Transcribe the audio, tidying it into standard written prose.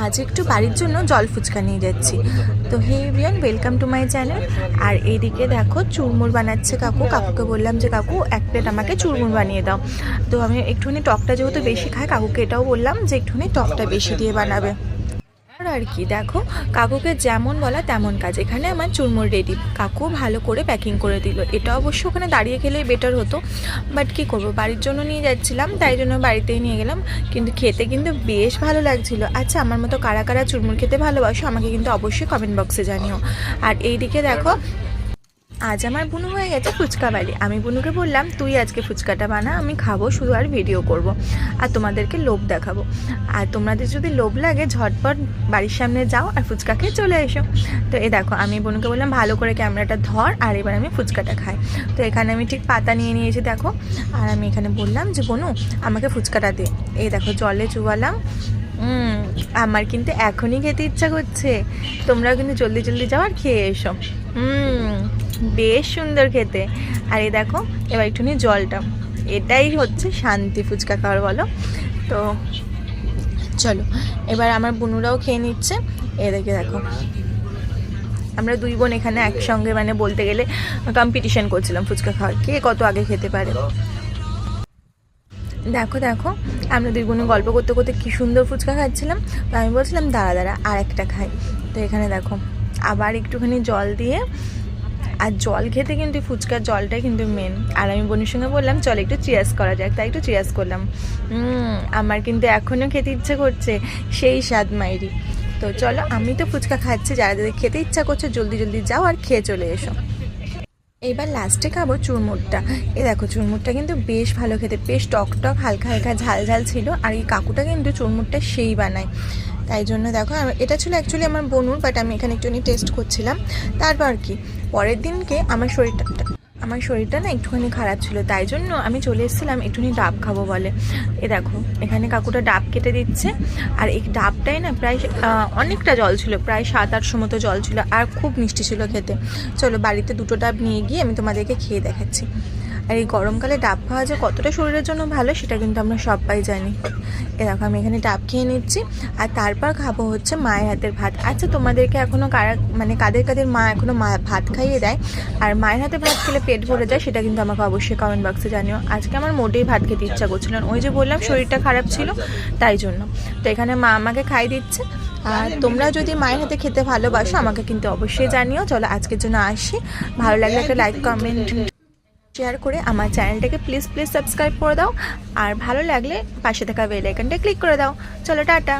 আজ একটু বাড়ির জন্য জল ফুচকা নিয়ে যাচ্ছি। তো hey everyone, welcome to my channel. আর এইদিকে দেখো চুরমুর বানাচ্ছে কাকু। কাকুকে বললাম যে কাকু এক প্লেট আমাকে চুরমুর বানিয়ে দাও। তো আমি একটুখানি টকটা যেহেতু বেশি খাই, কাকুকে এটাও বললাম যে একটুখানি টকটা বেশি দিয়ে বানাবে। আর কি দেখো, কাকুকে যেমন বলা তেমন কাজ। এখানে আমার চুরমুর রেডি, কাকু ভালো করে প্যাকিং করে দিল। এটা অবশ্য ওখানে দাঁড়িয়ে খেলেই বেটার হতো, বাট কী করবো, বাড়ির জন্য নিয়ে যাচ্ছিলাম তাই জন্য বাড়িতেই নিয়ে গেলাম। কিন্তু খেতে কিন্তু বেশ ভালো লাগছিল। আচ্ছা, আমার মতো কারা কারা চুরমুর খেতে ভালোবাসো আমাকে কিন্তু অবশ্যই কমেন্ট বক্সে জানিও। আর এইদিকে দেখো, আজ আমার বুনু হয়ে গেছে ফুচকাবালি। আমি বুনুকে বললাম তুই আজকে ফুচকাটা বানা, আমি খাবো শুধু আর ভিডিও করব আর তোমাদেরকে লোভ দেখাবো। আর তোমাদের যদি লোভ লাগে ঝটপট বাড়ির সামনে যাও আর ফুচকা খেয়ে চলে এসো। তো এই দেখো, আমি বুনুকে বললাম ভালো করে ক্যামেরাটা ধর আর এবার আমি ফুচকাটা খাই। তো এখানে আমি ঠিক পাতা নিয়ে নিয়েছি দেখো। আর আমি এখানে বললাম যে বুনু আমাকে ফুচকাটা দে। এই দেখো জলে চুবালাম। আমার কিন্তু এখনই খেতে ইচ্ছা করছে। তোমরাও কিন্তু জলদি জলদি যাও আর খেয়ে এসো। বেশ সুন্দর খেতে। আর এই দেখো এবার একটুখানি জলটা, এটাই হচ্ছে শান্তি ফুচকা খাওয়ার, বলো তো। চলো এবার আমার বুনুরাও খেয়ে নিচ্ছে। এদিকে দেখো আমরা দুই বোন এখানে একসঙ্গে মানে বলতে গেলে কম্পিটিশন করছিলাম ফুচকা খাওয়ার, কে কত আগে খেতে পারে। দেখো দেখো আমরা দুই বোনে গল্প করতে করতে কী সুন্দর ফুচকা খাচ্ছিলাম। তো আমি বলছিলাম দাঁড়া দাঁড়া আর একটা খাই। তো এখানে দেখো আবার একটুখানি জল দিয়ে, আর জল খেতে কিন্তু ফুচকার জলটাই কিন্তু মেন। আর আমি বোনের সঙ্গে বললাম চল একটু চিয়ার্স করা যাক, তাই একটু চিয়ার্স করলাম। আমার কিন্তু এখনও খেতে ইচ্ছে করছে, সেই স্বাদ মাইরি। তো চলো, আমি তো ফুচকা খাচ্ছি, যারা যাদের খেতে ইচ্ছা করছে জলদি জলদি যাও আর খেয়ে চলে এসো। এবার লাস্টে খাবো চুরমুরটা। এই দেখো চুরমুরটা কিন্তু বেশ ভালো খেতে, বেশ টক টক হালকা হালকা ঝাল ঝাল ছিল। আর এই কাকুটা কিন্তু চুরমুরটা সেই বানায়, তাই জন্য দেখো এটা ছিল অ্যাকচুয়ালি আমার বনুর, বাট আমি এখানে একটুখানি টেস্ট করছিলাম। তারপর কি পরের দিনকে আমার শরীরটা না একটুখানি খারাপ ছিল, তাই জন্য আমি চলে এসেছিলাম একটুখানি ডাব খাবো বলে। এ দেখো এখানে কাকুটা ডাব কেটে দিচ্ছে। আর এই ডাবটাই না প্রায় অনেকটা জল ছিল, প্রায় 700-800 মতো জল ছিল, আর খুব মিষ্টি ছিল খেতে। চলো বাড়িতে দুটো ডাব নিয়ে গিয়ে আমি তোমাদেরকে খেয়ে দেখাচ্ছি। আর এই গরমকালে ডাব খাওয়া যে কতটা শরীরের জন্য ভালো সেটা কিন্তু আমরা সবাই জানি। এ দেখো আমি এখানে ডাব খেয়ে নিচ্ছি, আর তারপর খাবো হচ্ছে মায়ের হাতের ভাত। আচ্ছা তোমাদেরকে এখনও কাদের কাদের মা এখনও ভাত খাইয়ে দেয় আর মায়ের হাতে ভাত খেলে পেট ভরে যায়, সেটা কিন্তু আমাকে অবশ্যই কমেন্ট বক্সে জানিও। আজকে আমার মোটেই ভাত খেতে ইচ্ছা করছিল না, ওই যে বললাম শরীরটা খারাপ ছিল তাই জন্য। তো এখানে মা আমাকে খাইয়ে দিচ্ছে। আর তোমরা যদি মায়ের হাতে খেতে ভালোবাসো আমাকে কিন্তু অবশ্যই জানিও। চলো আজকের জন্য আসি, ভালো লাগলে একটা লাইক কমেন্ট শেয়ার করে আমার চ্যানেলটাকে প্লিজ সাবস্ক্রাইব করে দাও। আর ভালো লাগলে পাশে থাকা বেল আইকনটা ক্লিক করে দাও। চলো টাটা।